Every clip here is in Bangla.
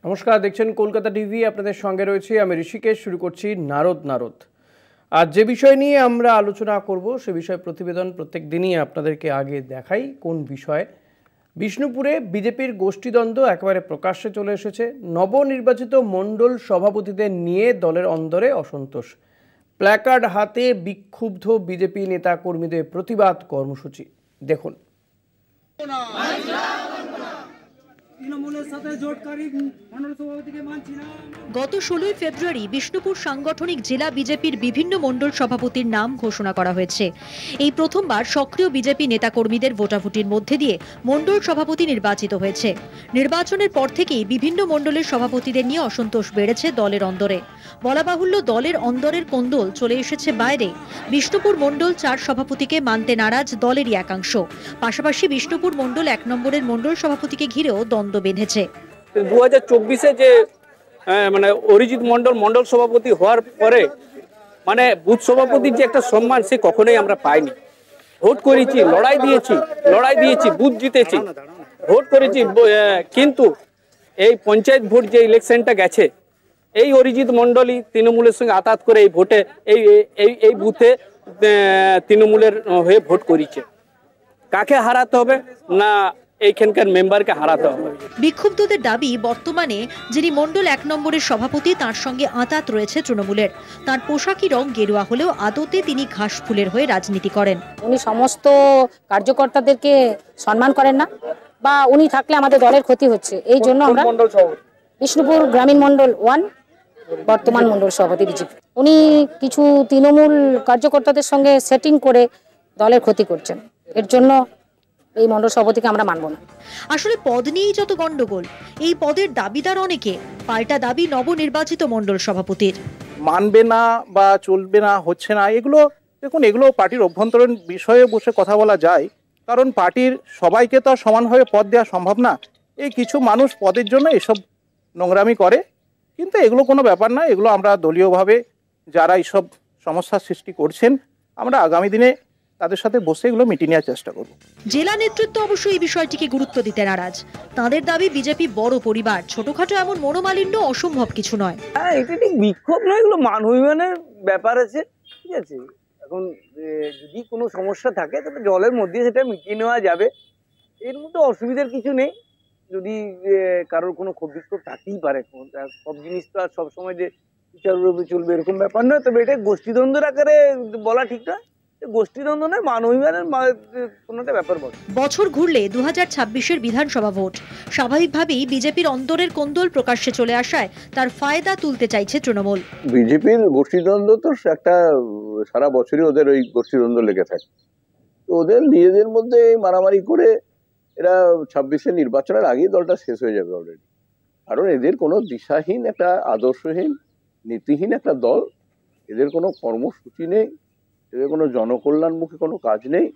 নমস্কার, দেখছেন কলকাতা টিভি। আপনাদের সঙ্গে রয়েছে আমি ঋষিকেশ। শুরু করছি নারদ। আর যে বিষয় নিয়ে আমরা আলোচনা করব সে বিষয়ে প্রতিবেদন প্রত্যেক দিনই আপনাদেরকে আগে দেখাই। কোন বিষয়ে? বিষ্ণুপুরে বিজেপির গোষ্ঠীদ্বন্দ্ব একেবারে প্রকাশ্যে চলে এসেছে। নবনির্বাচিত মণ্ডল সভাপতিদের নিয়ে দলের অন্দরে অসন্তোষ। প্ল্যাকার্ড হাতে বিক্ষুব্ধ বিজেপি নেতা কর্মীদের প্রতিবাদ কর্মসূচি দেখুন। গত 16 ফেব্রুয়ারি বিষ্ণুপুর সাংগঠনিক জেলা বিজেপির বিভিন্ন মণ্ডল সভাপতির নাম ঘোষণা করা হয়েছে। এই প্রথমবার সক্রিয় বিজেপি নেতাকর্মীদের ভোটাভুটির মধ্যে দিয়ে মণ্ডল সভাপতি নির্বাচিত হয়েছে। নির্বাচনের পর থেকেই বিভিন্ন মণ্ডলের সভাপতিদের নিয়ে অসন্তোষ বেড়েছে দলের অন্দরে। বলা বাহুল্য, দলের অন্দরের কোন্দল চলে এসেছে বাইরে। বিষ্ণুপুর মণ্ডল 4 সভাপতিকে মানতে নারাজ দলেরই একাংশ। পাশাপাশি বিষ্ণুপুর মণ্ডল 1 নম্বরের মণ্ডল সভাপতিকে ঘিরেও দ্বন্দ্ব বেঁধেছে। 2024-এ যে অরিজিৎ মণ্ডল সভাপতি হওয়ার পরে বুথ সভাপতির যে একটা সম্মান সে কখনোই আমরা পাইনি। ভোট করেছি, লড়াই দিয়েছি, বুথ জিতেছি, ভোট করেছি, কিন্তু এই পঞ্চায়েত ভোট যে ইলেকশনটা গেছে, এই অরিজিৎ মণ্ডলই তৃণমূলের সঙ্গে আতাত করে এই ভোটে এই বুথে তৃণমূলের হয়ে ভোট করেছে। কাকে হারাতে হবে না এইখানকার মেম্বারকে হারাতে হবে। বিক্ষুব্ধদের দাবি, বর্তমানে যিনি মণ্ডল 1 নম্বরের সভাপতি তার সঙ্গে আঁতাত রয়েছে তৃণমূলের। তার পোশাকি রং গেরুয়া হলেও আদতে তিনি ঘাস ফুলের হয়ে রাজনীতি করেন। উনি সমস্ত কার্যকর্তাদেরকে সম্মান করেন না, বা উনি থাকলে আমাদের দলের ক্ষতি হচ্ছে। এই জন্য আমরা বিষ্ণুপুর গ্রামীণ মণ্ডল 1 বর্তমান মণ্ডল সভাপতি বিজেপি, উনি কিছু তৃণমূল কার্যকর্তাদের সঙ্গে সেটিং করে দলের ক্ষতি করছেন। এর জন্য এই মণ্ডল সভাপতিকে আমরা মানব না। আসলে পদ নিয়েই যত গন্ডগোল। এই পদের দাবিদার অনেকে, পাল্টা দাবি নবনির্বাচিত মণ্ডল সভাপতির। মানবে না বা চলবে না, হচ্ছে না, এগুলো দেখুন, এগুলো পার্টির অভ্যন্তরীণ বিষয়ে বসে কথা বলা যায়। কারণ পার্টির সবাইকে তো সমানভাবে পদ দেওয়া সম্ভব না। এই কিছু মানুষ পদের জন্য এসব নোংরামি করে, কিন্তু এগুলো কোনো ব্যাপার না। এগুলো আমরা দলীয়ভাবে যারা এইসব সমস্যার সৃষ্টি করছেন, আমরা আগামী দিনে তাদের সাথে বসে এগুলো মিটিয়ে নেওয়ার চেষ্টা করব। জেলা নেতৃত্ব অবশ্যই এই বিষয়টিকে গুরুত্ব দিতে নারাজ। তাদের দাবি, বিজেপি বড় পরিবার, ছোটখাটো এমন মনোমালিন্য অসম্ভব কিছু নয়। এটা ঠিক বিক্ষোভ নয়, এগুলো মান অভিমানের ব্যাপার আছে, ঠিক আছে। এখন যদি কোনো সমস্যা থাকে তবে জলের মধ্যে সেটা মিটিয়ে নেওয়া যাবে, এর মধ্যে অসুবিধার কিছু নেই। যদি কারোর কোনো ক্ষোভ বিক্ষোভ থাকতেই পারে, সব জিনিস তো আর সবসময় যে বিচারভাবে চলবে এরকম ব্যাপার নয়। তবে এটা গোষ্ঠীদ্বন্দ্বের আকারে বলা ঠিক নয়। গোষ্ঠীদ্বন্দ্ব নয়, মান অভিমানের কোনো একটা ব্যাপার বলে। বছর ঘুরলে 2026-এর বিধানসভা ভোট। স্বাভাবিকভাবেই বিজেপির অন্দরের কোন্দল প্রকাশ্যে চলে আসায় তার ফায়দা তুলতে চাইছে তৃণমূল। বিজেপির গোষ্ঠীদ্বন্দ্ব তো একটা সারা বছরই ওদের ওই গোষ্ঠীদ্বন্দ্ব লেগে থাকে। তো ওদের নিজেদের মধ্যে মারামারি করে এরা 26-এর নির্বাচনের আগেই দলটা শেষ হয়ে যাবে অলরেডি। কারণ এদের কোনো দিশাহীন, একটা আদর্শহীন, নীতিহীন একটা দল। এদের কোনো কর্মসূচি নেই, এদের কোনো জনকল্যাণমুখী কোনো কাজ নেই,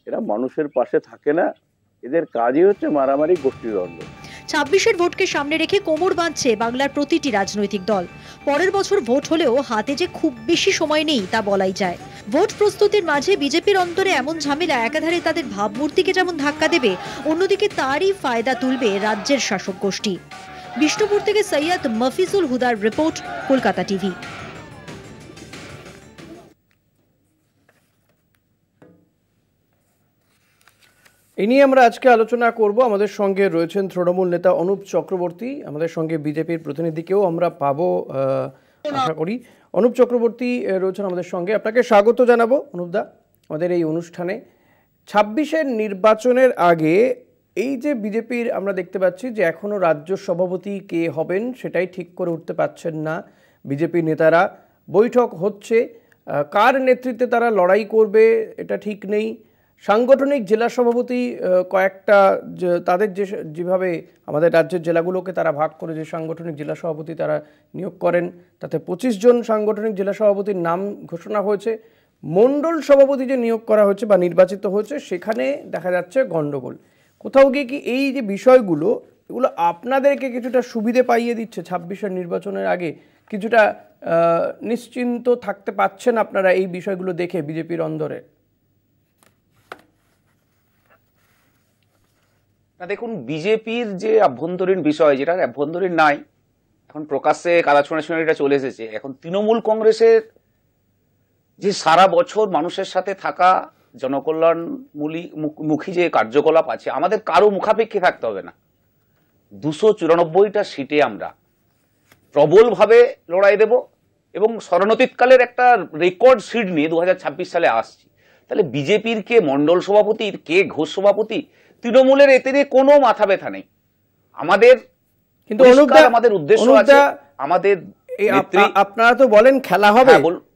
এরা মানুষের পাশে থাকে না। এদের কাজই হচ্ছে মারামারি, গোষ্ঠীদ্বন্দ্ব। 26-এর ভোটকে সামনে রেখে কোমর বাঁধছে বাংলার প্রতিটি রাজনৈতিক দল। পরের বছর ভোট হলেও হাতে যে খুব বেশি সময় নেই তা বলাই যায়। ভোট প্রস্তুতির মাঝে বিজেপির অন্তরে এমন ঝামেলা একাধারে তাদের ভাবমূর্তিকে যেমন ধাক্কা দেবে, অন্যদিকে তারই ফায়দা তুলবে রাজ্যের শাসক গোষ্ঠী। বিষ্ণুপুর থেকে সৈয়দ মফিজুল হুদার রিপোর্ট, কলকাতা টিভি। এই নিয়ে আমরা আজকে আলোচনা করব। আমাদের সঙ্গে রয়েছেন তৃণমূল নেতা অনুপ চক্রবর্তী। আমাদের সঙ্গে বিজেপির প্রতিনিধিকেও আমরা পাবো আশা করি। অনুপ চক্রবর্তী রয়েছেন আমাদের সঙ্গে। আপনাকে স্বাগত জানাবো অনুপদা আমাদের এই অনুষ্ঠানে। 26-এর নির্বাচনের আগে এই যে বিজেপির আমরা দেখতে পাচ্ছি যে এখনও রাজ্য সভাপতি কে হবেন সেটাই ঠিক করে উঠতে পারছেন না বিজেপি নেতারা। বৈঠক হচ্ছে, কার নেতৃত্বে তারা লড়াই করবে এটা ঠিক নেই। সাংগঠনিক জেলা সভাপতি কয়েকটা, তাদের যেভাবে আমাদের রাজ্যের জেলাগুলোকে তারা ভাগ করে যে সাংগঠনিক জেলা সভাপতি তারা নিয়োগ করেন, তাতে 25 জন সাংগঠনিক জেলা সভাপতির নাম ঘোষণা হয়েছে। মণ্ডল সভাপতি যে নিয়োগ করা হয়েছে বা নির্বাচিত হয়েছে সেখানে দেখা যাচ্ছে গণ্ডগোল। কোথাও গিয়ে কি এই যে বিষয়গুলো, এগুলো আপনাদেরকে কিছুটা সুবিধে পাইয়ে দিচ্ছে? 26-এর নির্বাচনের আগে কিছুটা নিশ্চিন্ত থাকতে পারছেন আপনারা এই বিষয়গুলো দেখে বিজেপির অন্দরে? না দেখুন, বিজেপির যে আভ্যন্তরীণ বিষয়, যেটা আভ্যন্তরীণ নাই, এখন প্রকাশ্যে কাদা ছোঁড়াছুঁড়িটা চলে এসেছে। এখন তৃণমূল কংগ্রেসের যে সারা বছর মানুষের সাথে থাকা জনকল্যাণমুখী যে কার্যকলাপ আছে, আমাদের কারো মুখাপেক্ষী থাকতে হবে না। 294টা সিটে আমরা প্রবলভাবে লড়াই দেব এবং স্মরণতীতকালের একটা রেকর্ড সিট নিয়ে 2026 সালে আসছি। তাহলে বিজেপির কে মন্ডল সভাপতি, কে ঘোষ সভাপতি, তৃণমূলের এতে নিয়ে কোনো মাথা ব্যথা নেই। আমাদের কিন্তু আমাদের উদ্দেশ্য আছে, আমাদের আপনারা তো বলেন খেলা হবে,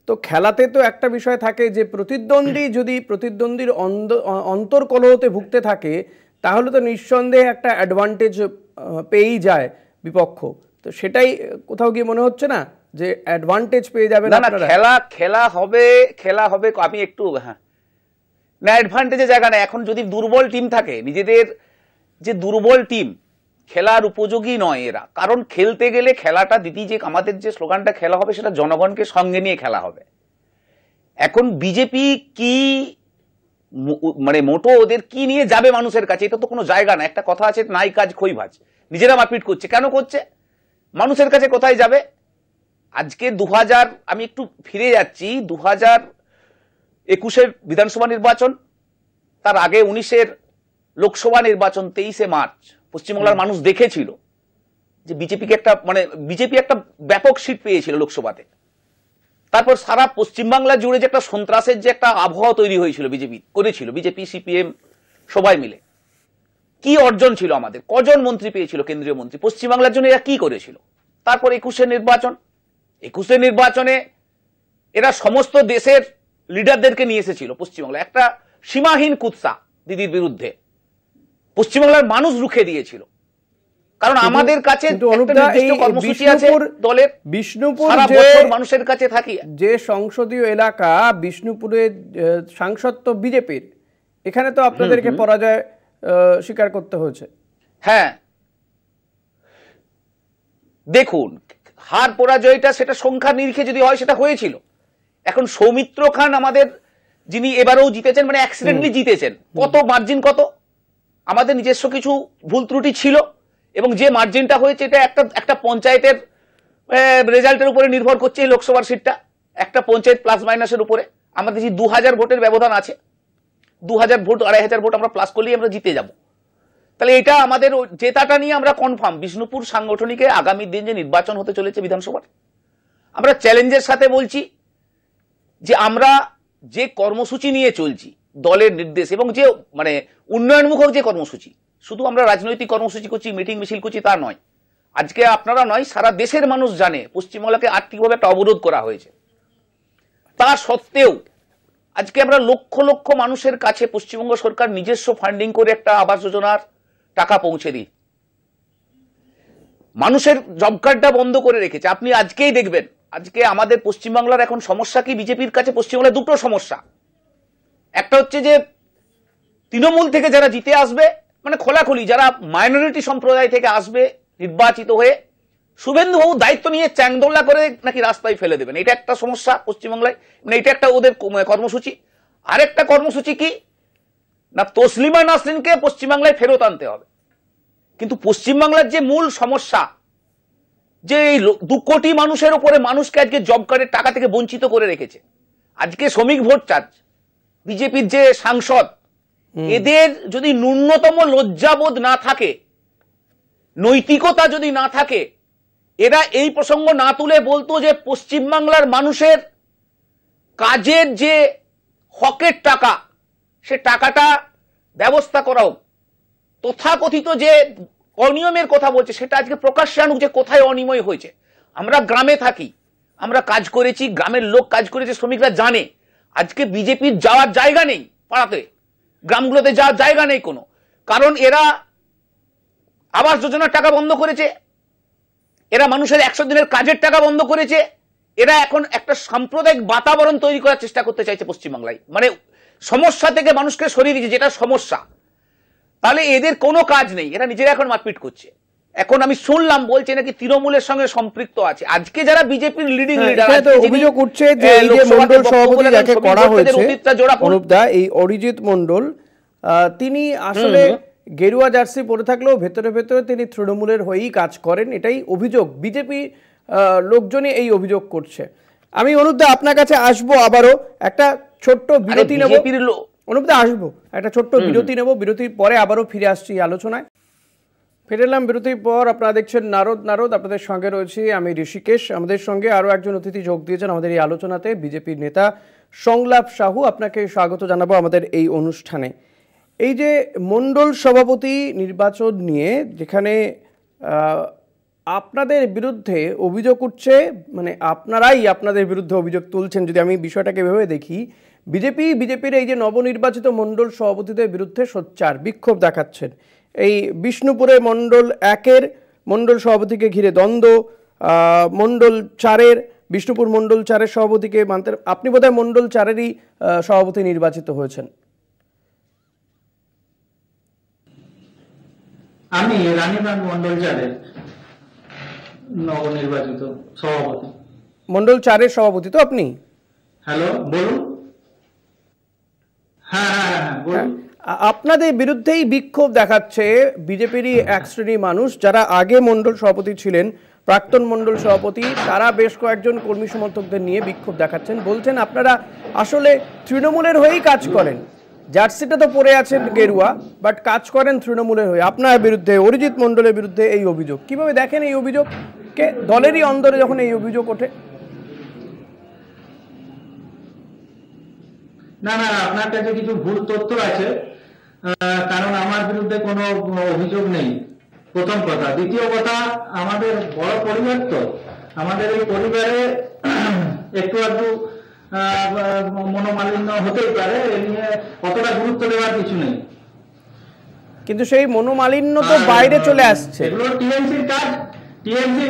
তো খেলাতে তো একটা বিষয় থাকে যে প্রতিদ্বন্দ্বীর অন্তর্কলহতে ভুগতে থাকে তাহলে তো নিঃসন্দেহে একটা অ্যাডভান্টেজ পেয়েই যায় বিপক্ষ। তো সেটাই কোথাও গিয়ে মনে হচ্ছে না যে অ্যাডভান্টেজ পেয়ে যাবে? না, খেলা হবে। আমি একটু না, অ্যাডভান্টেজের জায়গা না। এখন যদি দুর্বল টিম থাকে, নিজেদের যে দুর্বল টিম খেলার উপযোগী নয় এরা, কারণ খেলতে গেলে খেলাটা যে আমাদের যে স্লোগানটা খেলা হবে সেটা জনগণকে সঙ্গে নিয়ে খেলা হবে। এখন বিজেপি কি মানে মোটো ওদের কি নিয়ে যাবে মানুষের কাছে, এটা তো কোনো জায়গা না। একটা কথা আছে, নাই কাজ খই ভাজ, নিজেরা মারপিট করছে। কেন করছে? মানুষের কাছে কোথায় যাবে? আজকে 2000, আমি একটু ফিরে যাচ্ছি, 2021-এর বিধানসভা নির্বাচন, তার আগে 19-এর লোকসভা নির্বাচন 23শে মার্চ পশ্চিমবাংলার মানুষ দেখেছিল যে বিজেপি একটা ব্যাপক সিট পেয়েছিল লোকসভাতে। তারপর সারা পশ্চিমবাংলা জুড়ে যে একটা সন্ত্রাসের যে একটা আবহাওয়া তৈরি হয়েছিল বিজেপি সিপিএম সবাই মিলে। কি অর্জন ছিল আমাদের? কজন মন্ত্রী পেয়েছিল, কেন্দ্রীয় মন্ত্রী? পশ্চিমবাংলার জন্য এরা কি করেছিল? তারপর 21-এর নির্বাচনে এরা সমস্ত দেশের লিডারদেরকে নিয়ে এসেছিল পশ্চিমবাংলা। একটা সীমাহীন কুৎসা দিদির বিরুদ্ধে পশ্চিমবাংলার মানুষ রুখে দিয়েছিল, কারণ আমাদের কাছে কর্মসূচি আছে দলের। বিষ্ণুপুর মানুষের কাছে থাকি, যে সংসদীয় এলাকা বিষ্ণুপুরের সাংসদ তো বিজেপির, এখানে তো আপনাদেরকে পরাজয় স্বীকার করতে হয়েছে। হ্যাঁ, দেখুন, হার পরাজয়টা সেটা সংখ্যা নিরিখে যদি হয় সেটা হয়েছিল। এখন সৌমিত্র খান আমাদের, যিনি এবারেও জিতেছেন, মানে অ্যাক্সিডেন্টলি জিতেছেন, কত মার্জিন, কত আমাদের নিজস্ব কিছু ভুল ত্রুটি ছিল, এবং যে মার্জিনটা হয়েছে এটা একটা পঞ্চায়েতের রেজাল্টের উপরে নির্ভর করছে। এই লোকসভার সিটটা একটা পঞ্চায়েত প্লাস মাইনাসের উপরে। আমাদের যে 2000 ভোটের ব্যবধান আছে, 2000 ভোট 2500 ভোট আমরা প্লাস করলেই আমরা জিতে যাব। তাহলে এটা আমাদের জেতাটা নিয়ে আমরা কনফার্ম। বিষ্ণুপুর সাংগঠনিকে আগামী দিন যে নির্বাচন হতে চলেছে বিধানসভার, আমরা চ্যালেঞ্জের সাথে বলছি যে আমরা যে কর্মসূচি নিয়ে চলছি, দলের নির্দেশ এবং যে উন্নয়নমূলক যে কর্মসূচি, শুধু আমরা রাজনৈতিক কর্মসূচি করছি, মিটিং মিছিল করছি তা নয়। আজকে আপনারা নয়, সারা দেশের মানুষ জানে পশ্চিমবাংলাকে আর্থিকভাবে একটা অবরোধ করা হয়েছে। তা সত্ত্বেও আজকে আমরা লক্ষ লক্ষ মানুষের কাছে পশ্চিমবঙ্গ সরকার নিজস্ব ফান্ডিং করে একটা আবাস যোজনার টাকা পৌঁছে দিই। মানুষের জব কার্ডটা বন্ধ করে রেখেছে। আপনি আজকেই দেখবেন, আজকে আমাদের পশ্চিমবাংলার এখন সমস্যা কি? বিজেপির কাছে পশ্চিমবাংলায় দুটো সমস্যা। একটা হচ্ছে যে তৃণমূল থেকে যারা জিতে আসবে, খোলাখুলি যারা মাইনরিটি সম্প্রদায় থেকে আসবে নির্বাচিত হয়ে, শুভেন্দুবাবু দায়িত্ব নিয়ে চ্যাংদোল্লা করে নাকি রাস্তায় ফেলে দেবেন, এটা একটা সমস্যা পশ্চিমবাংলায়। এটা একটা ওদের কর্মসূচি। আরেকটা কর্মসূচি কি না, তসলিমা নাসরিনকে পশ্চিমবাংলায় ফেরত আনতে হবে। কিন্তু পশ্চিমবাংলার যে মূল সমস্যা, যে 2 কোটি মানুষের উপরে মানুষকে আজকে জব কার্ডের টাকা থেকে বঞ্চিত করে রেখেছে। আজকে শ্রমিক ভোট চার্জ, বিজেপির যে সাংসদ, এদের যদি ন্যূনতম লজ্জাবোধ না থাকে, নৈতিকতা যদি না থাকে, এরা এই প্রসঙ্গ না তুলে বলতো যে পশ্চিমবাংলার মানুষের কাজের যে হকের টাকা, সে টাকাটা ব্যবস্থা করা হোক। তথাকথিত যে অনিয়মের কথা বলছে সেটা আজকে প্রকাশ্যে আনুক যে কোথায় অনিয়ম হয়েছে। আমরা গ্রামে থাকি, আমরা কাজ করেছি, গ্রামের লোক কাজ করেছে, শ্রমিকরা জানে। আজকে বিজেপির যাওয়ার জায়গা নেই, পাড়াতে গ্রামগুলোতে যাওয়ার জায়গা নেই কোনো, কারণ এরা আবাস যোজনার টাকা বন্ধ করেছে, এরা মানুষের 100 দিনের কাজের টাকা বন্ধ করেছে, এরা এখন একটা সাম্প্রদায়িক বাতাবরণ তৈরি করার চেষ্টা করতে চাইছে পশ্চিমবাংলায়। সমস্যা থেকে মানুষকে সরিয়ে দিয়েছে, যেটা সমস্যা। তাহলে এদের কোনো কাজ নেই, এরা নিজেরা এখন মারপিট করছে। এখন আমি শুনলাম বলছে নাকি তৃণমূলের সঙ্গে সম্পৃক্ত আছে। আজকে যারা বিজেপির লিডিং লিডার, অভিযোগ উঠছে যে এই যে মণ্ডল সভাপতি যাকে করা হয়েছে অনুপদা, এই অরিজিৎ মণ্ডল, তিনি আসলে গেরুয়া জার্সি পরে থাকলেও ভেতরে ভেতরে তিনি তৃণমূলের হয়েই কাজ করেন, এটাই অভিযোগ। বিজেপি লোকজনই এই অভিযোগ করছে। আমি অনুপদা আপনার কাছে আসবো, আবারও একটা ছোট্ট বিরতি নেব। অনুপদা আসবো, একটা ছোট্ট বিরতি নেব, বিরতির পরে আবারও ফিরে আসছি আলোচনায়। ফিরে এলাম বিরতির পর। আপনারা দেখছেন নারদ। আপনাদের সঙ্গে রয়েছি আমি ঋষিকেশ। আমাদের সঙ্গে আরও একজন অতিথি যোগ দিয়েছেন আমাদের এই আলোচনাতে, বিজেপির নেতা সংলাপ সাহু। আপনাকে স্বাগত জানাবো আমাদের এই অনুষ্ঠানে। এই যে মণ্ডল সভাপতি নির্বাচন নিয়ে যেখানে আপনাদের বিরুদ্ধে অভিযোগ উঠছে, মানে আপনারাই আপনাদের বিরুদ্ধে অভিযোগ তুলছেন, যদি আমি বিষয়টাকে ভেবে দেখি, বিজেপির এই যে নবনির্বাচিত মণ্ডল সভাপতিদের বিরুদ্ধে সোচ্চার বিক্ষোভ দেখাচ্ছেন। এই বিষ্ণুপুরে মণ্ডল 1-এর মণ্ডল সভাপতিকে ঘিরে দ্বন্দ্ব, মণ্ডল 4-এর বিষ্ণুপুর মণ্ডল 4-এর সভাপতিকে মানতে, আপনি বোধহয় মণ্ডল 4-এরই সভাপতি নির্বাচিত হয়েছেন। আমি রানীবাগ মণ্ডল 4-এর নবনির্বাচিত সভাপতি। মণ্ডল 4-এর সভাপতি তো আপনি? হ্যালো, বলুন। হ্যাঁ বলুন। আপনাদের বিরুদ্ধেই বিক্ষোভ দেখাচ্ছে বিজেপিরই এক শ্রেণীর মানুষ, যারা আগে মণ্ডল সভাপতি ছিলেন, প্রাক্তন মণ্ডল সভাপতি, তারা বেশ কয়েকজন কর্মী সমর্থকদের নিয়ে বিক্ষোভ দেখাচ্ছেন। বলছেন আপনারা আসলে তৃণমূলের হয়েই কাজ করেন, জার্সিটা তো পরে আছেন গেরুয়া, বাট কাজ করেন তৃণমূলের হয়ে। আপনার বিরুদ্ধে, অরিজিৎ মণ্ডলের বিরুদ্ধে এই অভিযোগ। কিভাবে দেখেন এই অভিযোগকে? দলেরই অন্দরে যখন এই অভিযোগ ওঠে। না, আপনার কাছে কিছু ভুল তথ্য আছে, কারণ আমার বিরুদ্ধে কোনো অভিযোগ নেই, প্রথম কথা। দ্বিতীয় কথা, আমাদের বড় পরিবার, তো আমাদের এই পরিবারে একটু মনোমালিন্য হতেই পারে, এ নিয়ে অতটা গুরুত্ব দেওয়ার কিছু নেই। কিন্তু সেই মনোমালিন্য তো বাইরে চলে আসছে, এগুলো টিএমসির কাজ, টিএমসি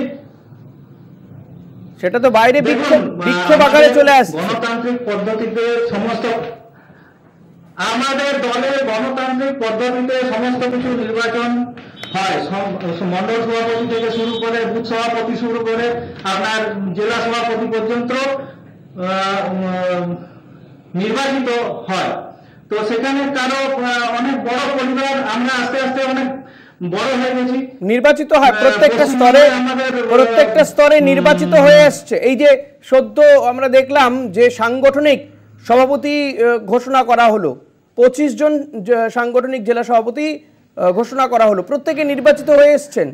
সেটা তো বাইরে বিক্ষোভ আকারে চলে আসছে। গণতান্ত্রিক পদ্ধতিতে আমাদের দলের গণতান্ত্রিক পদ্ধতিতে সমস্ত কিছু নির্বাচন হয়, মণ্ডল সভাপতি থেকে শুরু করে বুথ সভাপতি শুরু করে আপনার জেলা সভাপতি পর্যন্ত নির্বাচিত হয়। তো সেখানে কারো অনেক বড় পরিবার, আমরা আস্তে আস্তে অনেক বড় হয়ে গেছি, নির্বাচিত হয় প্রত্যেকটা স্তরে নির্বাচিত হয়ে আসছে। এই যে সদ্য আমরা দেখলাম যে সাংগঠনিক সভাপতি ঘোষণা করা হলো, 25 জন সাংগঠনিক জেলা সভাপতি ঘোষণা করা হলো, প্রত্যেকে নির্বাচিত হয়ে এসছেন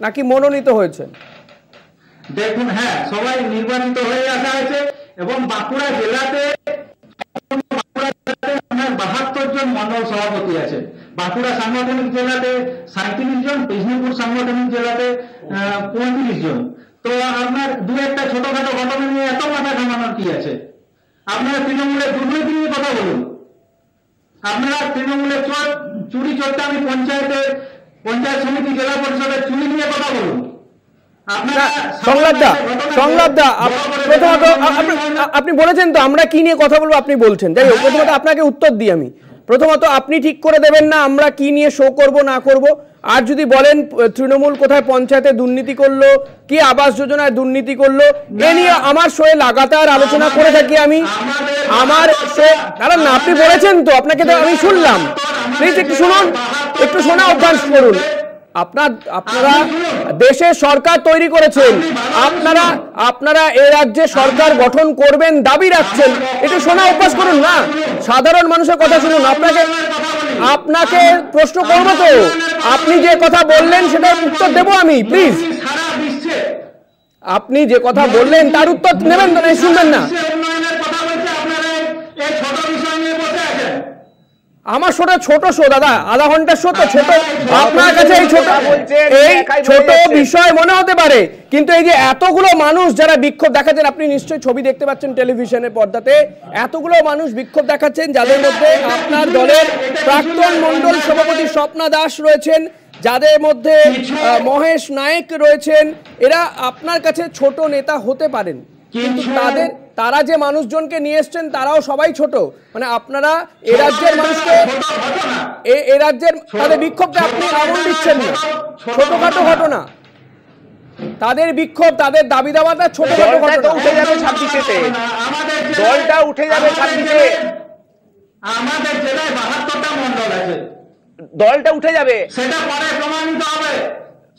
নাকি মনোনীত হয়েছেন? দেখুন, হ্যাঁ, সবাই নির্বাচিত হয়ে আসা হয়েছে। এবং বাঁকুড়া জেলাতে 72 জন মণ্ডল সভাপতি আছে। বাঁকুড়া সাংগঠনিক জেলাতে 37 জন, বিষ্ণুপুর সাংগঠনিক জেলাতে 35 জন। তো আপনার দু একটা ছোটখাটো ঘটনা নিয়ে এত মাথা ঘামানোর কি আছে? আপনারা তৃণমূলের দুর্নীতি নিয়ে কথা বলুন। আপনারা তৃণমূলের চুরি চোরটামি পঞ্চায়েত সমিতি, জেলা পরিষদের চুরি নিয়ে কথা বলুন। আপনি বলেছেন তো আমরা কি নিয়ে কথা বলবো, আপনি বলছেন। যাই হোক, প্রথমত আপনাকে উত্তর দিই আমি। প্রথমত আপনি ঠিক করে দেবেন না আমরা কি নিয়ে শো করব না করব। আর যদি বলেন তৃণমূল কোথায় পঞ্চায়েতে দুর্নীতি করলো, কি আবাস যোজনায় দুর্নীতি করলো, এ নিয়ে আমার শোয়ে লাগাতার আলোচনা করে থাকি আমি। আমার শো, কারণ না আপনি বলেছেন তো, আপনাকে তো আমি শুনলাম। প্লিজ একটু শুনুন, একটু শোনা অভ্যাস করুন। আপনারা দেশে সরকার তৈরি করেছেন, আপনারা এই রাজ্যে সরকার গঠন করবেন দাবি রাখছেন, একটু শোনা অভ্যাস করুন না। সাধারণ মানুষের কথা শুনুন। আপনাকে প্রশ্ন করবো তো, আপনি যে কথা বললেন সেটার উত্তর দেবো আমি। প্লিজ, আপনি যে কথা বললেন তার উত্তর নেবেন তো, নাই শুনবেন না? আমার শোটা ছোট শো দাদা, আধা ঘন্টার শো তো ছোট। আপনার কাছে এই ছোট বিষয় মনে হতে পারে, কিন্তু এই যে এতগুলো মানুষ যারা বিক্ষোভ দেখাচ্ছেন, আপনি নিশ্চয়ই ছবি দেখতে পাচ্ছেন টেলিভিশনের পর্দাতে, এতগুলো মানুষ বিক্ষোভ দেখাচ্ছেন, যাদের মধ্যে আপনার দলের প্রাক্তন মণ্ডল সভাপতি স্বপ্না দাস রয়েছেন, যাদের মধ্যে মহেশ নায়েক রয়েছেন। এরা আপনার কাছে ছোট নেতা হতে পারেন, কিন্তু তারা যে মানুষজনকে নিয়ে এসছেন তারাও সবাই ছোট। মানে আপনারা এ রাজ্যের মানুষকে, এ রাজ্যের তাদের বিক্ষোভকে আপনি আমল দিচ্ছেন না। ছোটখাটো ঘটনা, তাদের বিক্ষোভ, তাদের দাবি দাওয়াটা ছোটখাটো ঘটনা। উঠে যাবে 26-এ, দলটা উঠে যাবে 26-এ। আমাদের জেলায় 72 কতটা মন্ডল আছে দলটা উঠে যাবে, সেটা পরে প্রমাণিত হবে।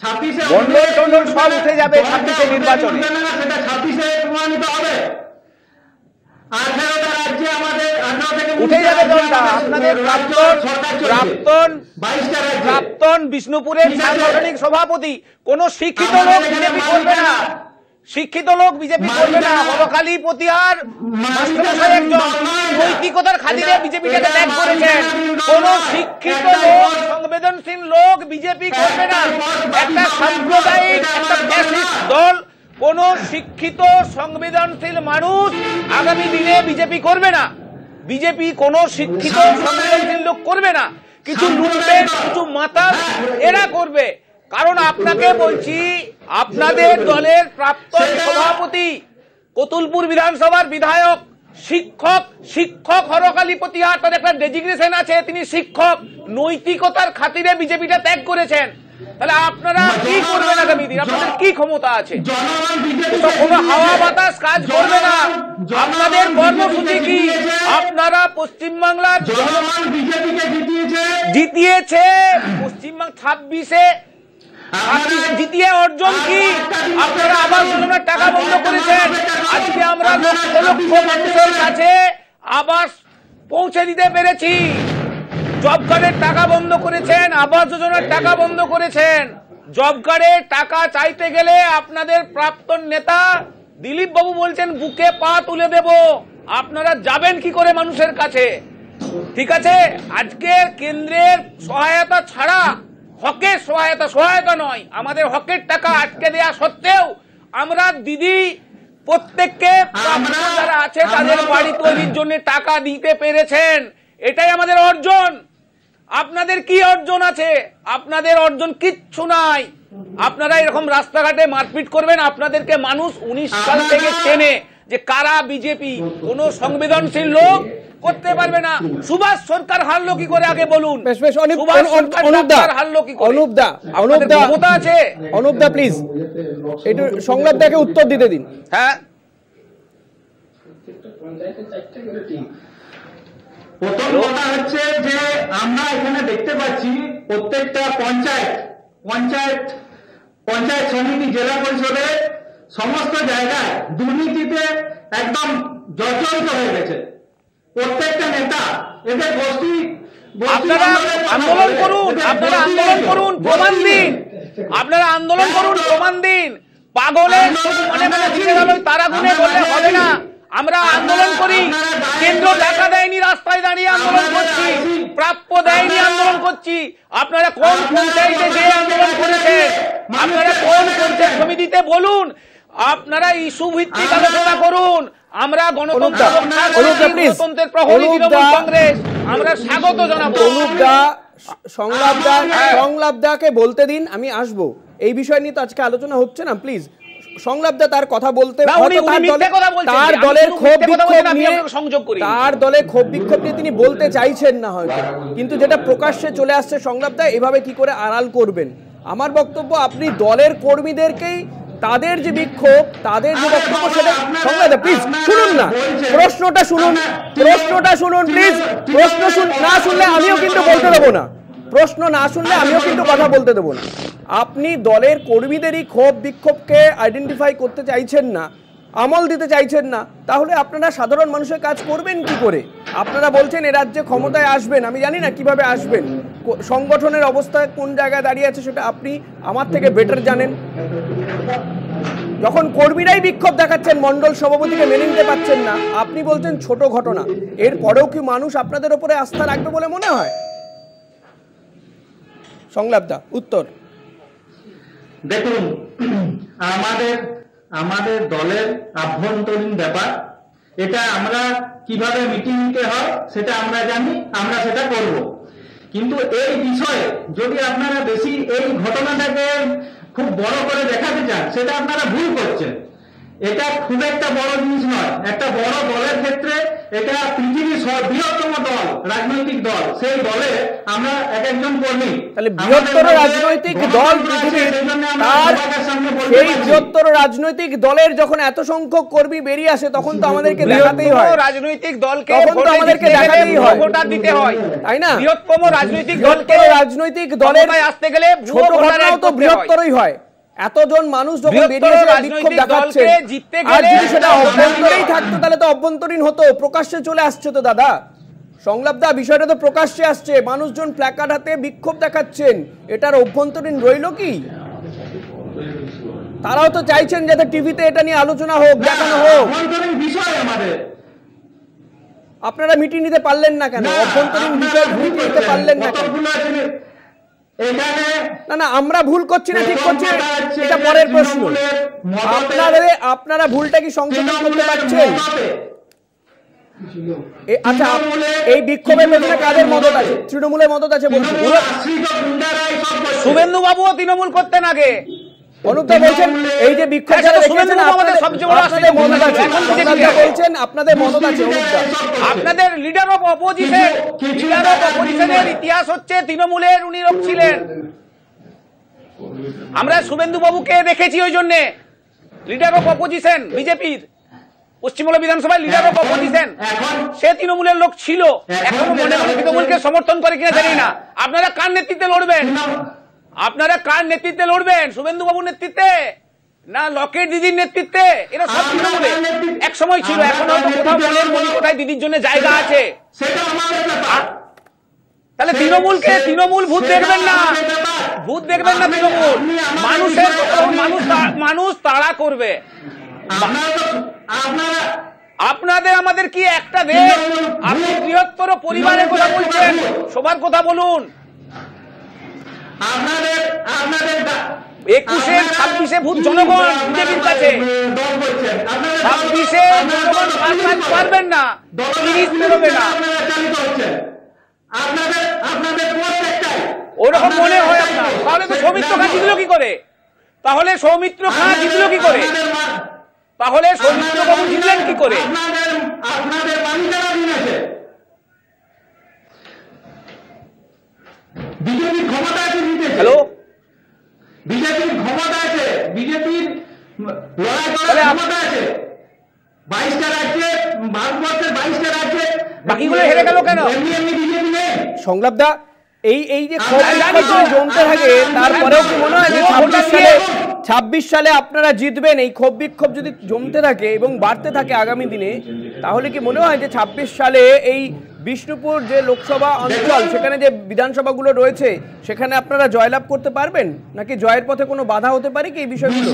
26-এ মন্ডল টন্ডল সব উঠে যাবে 26-এ নির্বাচনে, সেটা 26-এ প্রমাণিত হবে। 18টা রাজ্যে আমাদের 18 থেকে উঠে যাবে দলটা। আপনাদের প্রাক্তন বিষ্ণুপুরের সাংগঠনিক সভাপতি কোন শিক্ষিত লোক বিজেপি করবে না, শিক্ষিত লোক বিজেপি করবে না। হরকালী পতিয়ার মাস্টারমশাই একজন নৈতিকতার খাতিরে বিজেপিটাকে ত্যাগ করেছেন। কোন শিক্ষিত লোক, সংবেদনশীল লোক বিজেপি করবে না। একটা সাম্প্রদায়িক, একটা ফ্যাসিস্ট দল, কোন শিক্ষিত সংবেদনশীল মানুষ আগামী দিনে বিজেপি করবে না। বিজেপি কোন শিক্ষিত সংবেদনশীল লোক করবে না। কিছু লুটবেন, কিছু মাতাল এরা করবে। কারণ আপনাকে বলছি, আপনাদের দলের প্রাক্তন সভাপতি, কতুলপুর বিধানসভার বিধায়ক, শিক্ষক হরকালী পতিয়ার, তার একটা ডেজিগনেশন আছে, তিনি শিক্ষক। নৈতিকতার খাতিরে বিজেপিটা ত্যাগ করেছেন। তাহলে আপনারা কি করবেন আগামী দিন? আপনাদের কি ক্ষমতা আছে? কোনো হাওয়া বাতাস কাজ করবে না। আপনাদের কর্মসূচি কি? আপনারা পশ্চিমবাংলার জিতিয়েছে, পশ্চিমবঙ্গ 26-এ জিতিয়ে অর্জন কি? আপনারা আবাস যোজনার টাকা বন্ধ করেছেন। আজকে আমরা লক্ষ লক্ষ মানুষের কাছে আবাস পৌঁছে দিতে পেরেছি। জব কার্ডের টাকা বন্ধ করেছেন, আবাস যোজনার টাকা বন্ধ করেছেন। জব কার্ডের টাকা চাইতে গেলে আপনাদের প্রাক্তন নেতা দিলীপ বাবু বলছেন বুকে পা তুলে দেব। আপনারা যাবেন কি করে মানুষের কাছে? ঠিক আছে, আজকে কেন্দ্রের সহায়তা ছাড়া, হকের সহায়তা নয়, আমাদের হকের টাকা আটকে দেয়া সত্ত্বেও আমরা দিদি প্রত্যেককে যারা আছে তাদের বাড়ি তৈরির জন্য টাকা দিতে পেরেছেন। এটাই আমাদের অর্জন। আপনাদের কি অর্জন আছে? আপনাদের অর্জন কিচ্ছু নাই। আপনারা এরকম রাস্তাঘাটে মারপিট করবেন। আপনাদেরকে মানুষ 19 সাল থেকে চেনে যে কারা বিজেপি। কোন সংবেদনশীল লোক করতে পারবে না। সুভাষ সরকার হারলো কি করে আগে বলুন? ক্ষমতা আছে? অনুপদা প্লিজ একটু সংলাপটাকে উত্তর দিতে দিন। হ্যাঁ, প্রথম কথা হচ্ছে যে আমরা এখানে দেখতে পাচ্ছি প্রত্যেকটা পঞ্চায়েত সমিতি, জেলা পরিষদে সমস্ত জায়গায় দুর্নীতিতে একদম জর্জরিত হয়ে গেছে। প্রত্যেকটা নেতা এদের গোষ্ঠী আপনারা আন্দোলন করুন, প্রমাণ দিন। আপনারা আন্দোলন করুন, প্রমাণ দিন। পাগলের মনে মনে দিতে গেল তারা গুনে বললে হবে না। আমরা আন্দোলন করি, কেন্দ্র টাকা দেয়নি, রাস্তায় দাঁড়িয়ে আন্দোলন করছি, প্রাপ্য দেয়নি আন্দোলন করছি। আপনারা কোন পঞ্চায়েতে যে আন্দোলন করেছেন? আপনারা কোন পঞ্চায়েত সমিতিতে বলুন। আপনারা ইস্যু ভিত্তিক আলোচনা করুন। আমরা গণতন্ত্রের প্রহরী তৃণমূল কংগ্রেস, আমরা স্বাগত জানাবো। সংলাপদাকে বলতে দিন, আমি আসবো। এই বিষয় নিয়ে তো আজকে আলোচনা হচ্ছে না, প্লিজ সংলাপদা তার কথা বলতে, তার দলের ক্ষোভ বিক্ষোভ নিয়ে তিনি বলতে চাইছেন না হয়তো, কিন্তু যেটা প্রকাশ্যে চলে আসছে সংলাপদা এভাবে কি করে আড়াল করবেন? আমার বক্তব্য, আপনি দলের কর্মীদেরকেই তাদের যে বিক্ষোভ, তাদের যে বক্তব্য, সেটা সংলাপদা প্লিজ শুনুন না, প্রশ্নটা শুনুন প্লিজ। প্রশ্ন না শুনলে আমিও কিন্তু বলতে দেবো না, প্রশ্ন না শুনলে আমিও কিন্তু কথা বলতে দেবো না। আপনি দলের কর্মীদেরই ক্ষোভ বিক্ষোভকে আইডেন্টিফাই করতে চাইছেন না, আমল দিতে চাইছেন না, তাহলে আপনারা সাধারণ মানুষের কাজ করবেন কি করে? আপনারা বলছেন এ রাজ্যে ক্ষমতায় আসবেন, আমি জানি না কিভাবে আসবেন, সংগঠনের অবস্থা কোন জায়গায় দাঁড়িয়ে আছে সেটা আপনি আমার থেকে বেটার জানেন। যখন কর্মীরাই বিক্ষোভ দেখাচ্ছেন, মন্ডল সভাপতিকে মেনে নিতে পারছেন না, আপনি বলছেন ছোট ঘটনা, এরপরেও কি মানুষ আপনাদের উপরে আস্থা রাখবে বলে মনে হয়? সংলাপদা উত্তর। দেখুন, আমাদের দলের আভ্যন্তরীণ ব্যাপার, এটা আমরা কিভাবে মিটিং নিতে হয় সেটা আমরা জানি, আমরা সেটা করব। কিন্তু এই বিষয়ে যদি আপনারা বেশি এই ঘটনাটাকে খুব বড় করে দেখাতে চান, সেটা আপনারা ভুল করছেন। এটা খুব একটা বড় জিনিস নয়। একটা বড় দলের ক্ষেত্রে এটা পৃথিবীর বৃহত্তম দল, রাজনৈতিক দল, সেই দলে আমরা এক একজন কর্মী। তাহলে বৃহত্তর রাজনৈতিক দল পৃথিবীর, তার সেই বৃহত্তর রাজনৈতিক দলের যখন এত সংখ্যক কর্মী বেরিয়ে আসে তখন তো আমাদেরকে দেখাতেই হয়, রাজনৈতিক দলকে তখন তো আমাদেরকে দেখাতেই হয়, ভোটার দিতে হয়, তাই না? বৃহত্তম রাজনৈতিক দলের আসতে গেলে ছোট ঘটনাও তো বৃহত্তরই হয়। এতজন মানুষ যখন বেরিয়ে এসে বিক্ষোভ দেখাচ্ছেন, আর যদি সেটা অভ্যন্তরেই থাকতো তাহলে তো অভ্যন্তরীণ হতো, প্রকাশ্যে চলে আসছে তো দাদা। সংলাপদা, বিষয়টা তো প্রকাশ্যে আসছে, মানুষজন প্ল্যাকার্ড হাতে বিক্ষোভ দেখাচ্ছেন, এটার অভ্যন্তরীণ রইল কি? তারাও তো চাইছেন যাতে টিভিতে এটা নিয়ে আলোচনা হোক, দেখানো হোক। আপনারা মিটিং নিতে পারলেন না কেন? অভ্যন্তরীণ বিষয় মিটিং নিতে পারলেন না কেন? না না, আমরা ভুল করছি না ঠিক করছি এটা পরের প্রশ্ন। আপনারা ভুলটা কি সংশোধন করতে পারছেন? আচ্ছা, এই বিক্ষোভের পেছনে কাদের মদত আছে? তৃণমূলের মদত আছে বলছেন। শুভেন্দু বাবুও তৃণমূল করতেন আগে। অনুপদা বলছেন এই যে বিক্ষোভ যারা রেখেছেন আপনাদের মদত আছে, বলছেন আপনাদের মদত আছে। আপনাদের লিডার অফ অপোজিশনের ইতিহাস হচ্ছে তৃণমূলের, উনি লোক ছিলেন। আমরা শুভেন্দু বাবুকে দেখেছি ওই জন্য লিডার অফ অপোজিশন, বিজেপির পশ্চিমবঙ্গ বিধানসভায় লিডার অফ অপোজিশন, সে তৃণমূলের লোক ছিল। এখনো মনে মনে তৃণমূলকে সমর্থন করে কিনা জানি না। আপনারা কার নেতৃত্বে লড়বেন? আপনারা কার নেতৃত্বে লড়বেন? শুভেন্দু বাবুর নেতৃত্বে না লকেট দিদির নেতৃত্বে? এরা সব তৃণমূলে এক সময় ছিল, এখন হয়তো কোথাও মনের মনে কোথায় দিদির জন্য জায়গা আছে। তাহলে তৃণমূল ভূত দেখবেন না, ভূত দেখবেন না তৃণমূল। মানুষ তাড়া করবে। আপনাদের আমাদের কি একটা দেশ? আপনি বৃহত্তর পরিবারের কথা বলছেন, সবার কথা বলুন। 21-এ 26-এ ভূত জনগণ বিজেপির কাছে, 26-এ জনগণ পারবেন না, 30 বেরোবে না। ওরকম মনে হয় আপনার? তাহলে তো সৌমিত্র খাঁ জিতল কি করে? তাহলে সৌমিত্র খাঁ জিতল কি করে? তাহলে সৌমিত্র বাবু জিতলেন কি করে? হ্যালো, বিজেপির ক্ষমতা আছে, বিজেপির লড়াই করার ক্ষমতা আছে। 22টা রাজ্যে, ভারতবর্ষের 22টা রাজ্যে, বাকিগুলো হেরে গেল কেন? সংলাপদা, এই যে জমতে থাকে, তারপরেও কি মনে হয় যে 26 সালে আপনারা জিতবেন? এই ক্ষোভ বিক্ষোভ যদি জমতে থাকে এবং বাড়তে থাকে আগামী দিনে, তাহলে কি মনে হয় যে 26 সালে এই বিষ্ণুপুর যে লোকসভা অঞ্চল, সেখানে যে বিধানসভাগুলো রয়েছে, সেখানে আপনারা জয়লাভ করতে পারবেন? নাকি জয়ের পথে কোনো বাধা হতে পারে কি এই বিষয়গুলো?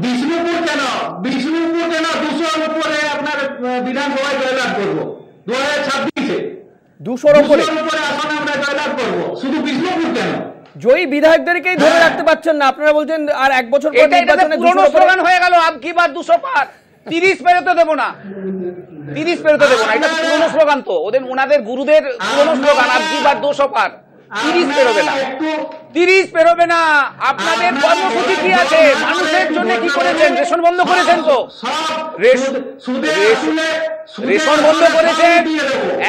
বিষ্ণুপুর কেন 200-র উপরে আপনার বিধানসভায় জয়লাভ করবো 2026-এ। 200-র উপরে আসন আমরা জয়লাভ করবো। শুধু বিষ্ণুপুর কেন? জয়ী বিধায়কদেরকেই ধরে রাখতে পারছেন না। আপনারা বলছেন আর এক বছর পর নির্বাচনে পুরনো স্লোগান হয়ে গেল, আব কি বার 200 পার, 30 পেরোতে দেবো না, 30 পেরোতে দেবো না। এটা পুরনো স্লোগান তো, ওনাদের গুরুদের পুরনো স্লোগান, আব কি বার 200 পার, 30 পেরোবে না, 30 পেরোবে না। আপনাদের কর্মসূচি কি আছে? মানুষের জন্য কি করেছেন? রেশন বন্ধ করেছেন তো, রেশন বন্ধ করেছেন,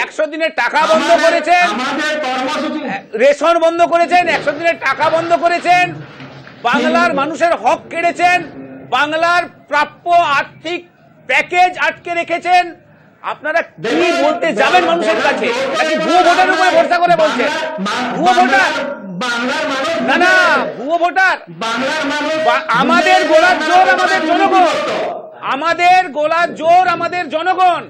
100 দিনের টাকা বন্ধ করেছেন, রেশন বন্ধ করেছেন, 100 দিনের টাকা বন্ধ করেছেন, বাংলার মানুষের হক কেড়েছেন, বাংলার প্রাপ্য আর্থিক প্যাকেজ আটকে রেখেছেন। আপনারা কি বলতে যাবেন মানুষের কাছে? নাকি ভুয়ো ভোটার উপরে ভরসা করে বলছেন? ভুয়ো ভোটার না, না ভুয়ো ভোটার। আমাদের গোলার জোর আমাদের জনগণ, আমাদের গোলার জোর আমাদের জনগণ।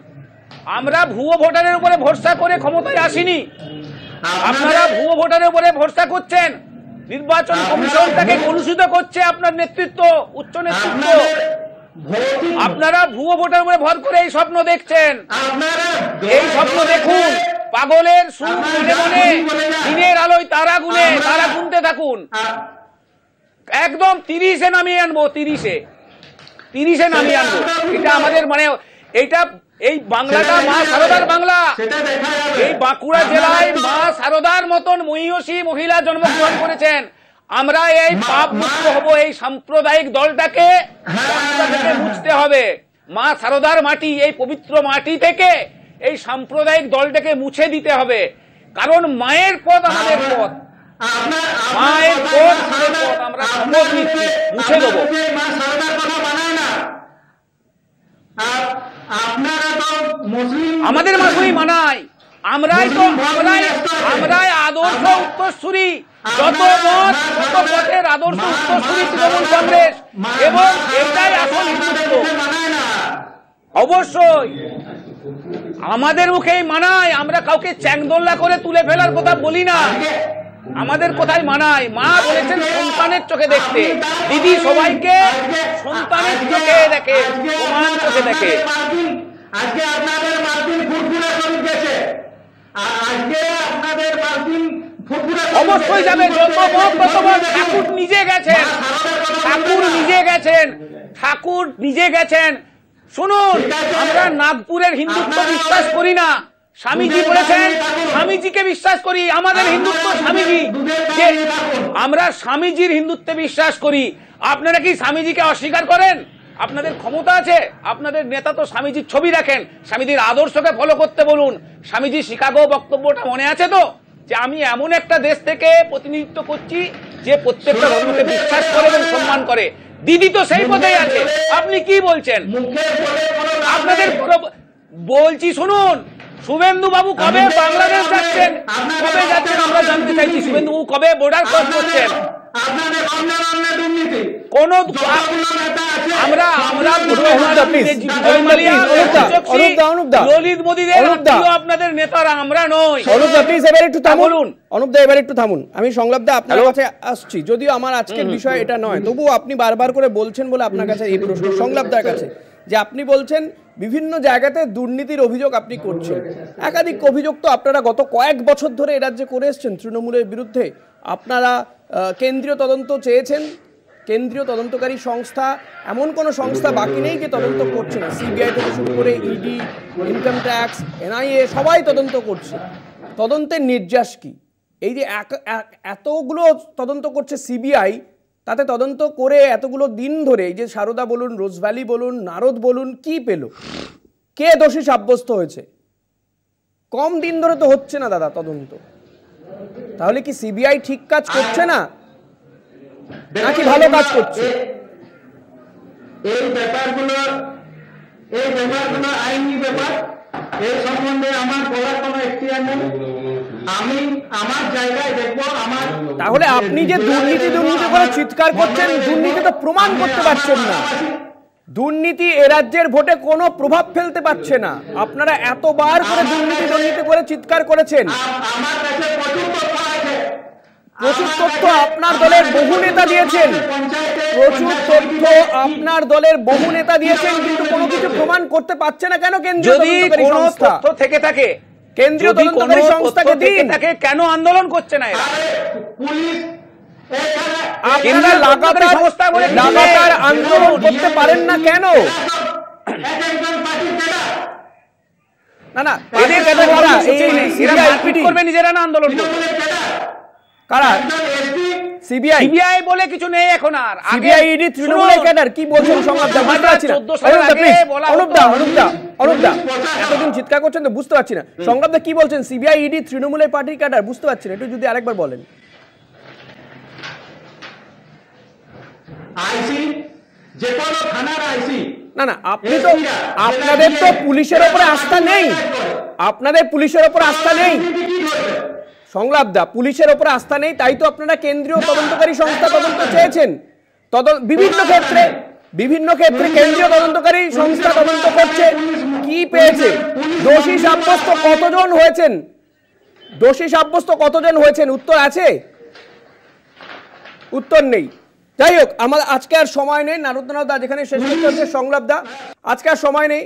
আমরা ভুয়ো ভোটারের উপরে ভরসা করে ক্ষমতায় আসিনি। আপনারা ভুয়ো ভোটারের উপরে ভরসা করছেন। নির্বাচন কমিশন তাকে কলুষিত করছে আপনার নেতৃত্ব, উচ্চ নেতৃত্ব। আপনারা ভুয়ো ভোটার উপরে ভর করে এই স্বপ্ন দেখছেন। এই স্বপ্ন দেখুন, পাগলের সুর মনে মনে, দিনের আলোয় তারা গুনে, তারা গুনতে থাকুন। একদম 30-এ নামিয়ে আনবো, 30-এ নামিয়ে আনবো। এটা আমাদের মানে, এইটা এই বাংলাটা মা সারদার বাংলা। এই বাঁকুড়া জেলায় মা সারদার মতন মহিষী মহিলা জন্মগ্রহণ করেছেন। আমরা এই পাপ মুক্ত হব, এই সাম্প্রদায়িক দলটাকে রাস্তা থেকে মুছতে হবে। মা শারদার মাটি, এই পবিত্র মাটি থেকে এই সাম্প্রদায়িক দলটাকে মুছে দিতে হবে, কারণ মায়ের পথ আমাদের পথ, মায়ের পথ আমাদের পথ, আমরা শপথ নিচ্ছি মুছে দেবো। আমাদের মাসুই মানায়, আমরাই আদর্শ উত্তরসূরি, যত মত যত পথের আদর্শ উত্তরসূরি তৃণমূল কংগ্রেস, এবং এটাই আসল হিন্দুত্ব। অবশ্যই আমাদের মুখেই মানায়, আমরা কাউকে চ্যাংদোল্লা করে তুলে ফেলার কথা বলি না, আমাদের কোথায় মানায়। মা বলেছেন সন্তানের চোখে দেখতে, দিদি সবাইকে সন্তানের চোখে দেখে, সমান চোখে দেখে। আজকে আপনাদের মার্কিন ফুরফুরা শরীর গেছে, আজকে আপনাদের মার্কিন ফুরফুরা অবশ্যই যাবে, যত মত তত মত। ঠাকুর নিজে গেছেন, ঠাকুর নিজে গেছেন, ঠাকুর নিজে গেছেন। শুনুন, আমরা নাগপুরের হিন্দুত্ব বিশ্বাস করি না, স্বামীজি বলেছেন স্বামীজিকে বিশ্বাস করি, আমাদের হিন্দুত্ব স্বামীজি, যে আমরা স্বামীজির হিন্দুত্বে বিশ্বাস করি। আপনারা কি স্বামীজিকে অস্বীকার করেন? আপনাদের ক্ষমতা আছে, আপনাদের নেতা তো স্বামীজির ছবি রাখেন, স্বামীজির আদর্শকে ফলো করতে বলুন। স্বামীজি শিকাগো বক্তব্যটা মনে আছে তো, যে আমি এমন একটা দেশ থেকে প্রতিনিধিত্ব করছি যে প্রত্যেকটা ধর্মকে বিশ্বাস করে এবং সম্মান করে। দিদি তো সেই পথেই আছে, আপনি কি বলছেন? আপনাদের বলছি শুনুন, শুভেন্দু বাবু কবে বাংলাদেশ যাচ্ছেন, কবে যাচ্ছেন আমরা জানতে চাইছি। শুভেন্দু বাবু কবে বর্ডার ক্রস করছেন? কোন আমরা ললিত মোদীদের আপনাদের নেতারা আমরা নই। অনুপদা এবার একটু থামুন, আমি সংলাপদা আপনার কাছে আসছি, যদিও আমার আজকের বিষয় এটা নয়, তবুও আপনি বারবার করে বলছেন বলে আপনার কাছে এই প্রশ্ন সংলাপদার কাছে, যে আপনি বলছেন বিভিন্ন জায়গাতে দুর্নীতির অভিযোগ আপনি করছেন। একাধিক অভিযোগ তো আপনারা গত কয়েক বছর ধরে এ রাজ্যে করে এসছেন তৃণমূলের বিরুদ্ধে। আপনারা কেন্দ্রীয় তদন্ত চেয়েছেন, কেন্দ্রীয় তদন্তকারী সংস্থা, এমন কোনো সংস্থা বাকি নেই যে তদন্ত করছে না। সিবিআই থেকে শুরু করে ইডি, ইনকাম ট্যাক্স, এনআইএ সবাই তদন্ত করছে। তদন্তের নির্যাস কি? এই যে এতগুলো তদন্ত করছে সিবিআই, তাতে তদন্ত করে এতগুলো দিন ধরে এই যে সারদা বলুন, রোজভ্যালি বলুন, নারদ বলুন, কি পেল? কে দোষী সাব্যস্ত হয়েছে? কম দিন ধরে তো হচ্ছে না দাদা তদন্ত। তাহলে কি সিবিআই ঠিক কাজ করছে না, নাকি ভালো কাজ করছে? এই ব্যাপারগুলো আইনি ব্যাপার, এই সম্বন্ধে আমার বলার কোনো এখতিয়ার নেই। আমি আমার জায়গায় দেখবো আমার। তাহলে আপনি যে দুর্নীতি করে চিৎকার করছেন, দুর্নীতি তো প্রমাণ করতে পারছেন না। দুর্নীতি এ রাজ্যের ভোটে কোনো প্রভাব ফেলতে পারছে না। আপনারা এতবার করে দুর্নীতি করে চিৎকার করেছেন, প্রচুর তথ্য আপনার দলের বহু নেতা দিয়েছেন, কিন্তু কোনো কিছু প্রমাণ করতে পারছে না কেন? কেন্দ্রীয় তদন্তকারী সংস্থা থেকে থাকে, কেন্দ্রীয় তদন্তকারী সংস্থাকে দিন। কেন আন্দোলন করছে না এরা? আপনারা লাগাতার আন্দোলন করতে পারেন না কেন? না নিজেরা না আন্দোলন করবে, কারা? সিবিআই বলে কিছু নেই এখন আর। সিবিআই ইডি তৃণমূলের ক্যাডার কি বলছেন সংবাদটা বুঝতে পারছি না। অনুপদা এতদিন চিৎকার করছেন তো বুঝতে পারছি না সংবাদটা কি বলছেন। সিবিআই ইডি তৃণমূলের পার্টির ক্যাডার বুঝতে পারছি না, একটু যদি আরেকবার বলেন। আইসি যে কোনো থানার আইসি। না আপনি তো, আপনাদের তো পুলিশের উপরে আস্থা নেই, আপনাদের পুলিশের উপর আস্থা নেই সংলাপদা, পুলিশের উপর আস্থা নেই, তাই তো আপনারা কেন্দ্রীয় তদন্তকারী সংস্থা তদন্ত চেয়েছেন। বিভিন্ন ক্ষেত্রে কেন্দ্রীয় তদন্তকারী সংস্থা তদন্ত করছে, কি পেয়েছে? দোষী সাব্যস্ত কতজন হয়েছেন? উত্তর আছে? উত্তর নেই। যাই হোক, আমার আজকে আর সময় নেই। নারদা যেখানে শেষ করতে হচ্ছে সংলাপদা, আজকে আর সময় নেই।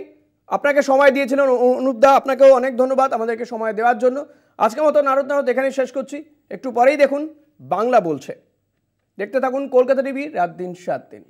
আপনাকে সময় দিয়েছিলেন অনুপদা, আপনাকেও অনেক ধন্যবাদ আমাদেরকে সময় দেওয়ার জন্য। আজকের মতো নারদ এখানেই শেষ করছি। একটু পরেই দেখুন বাংলা বলছে। দেখতে থাকুন কলকাতা টিভি, রাত দিন 7 দিন।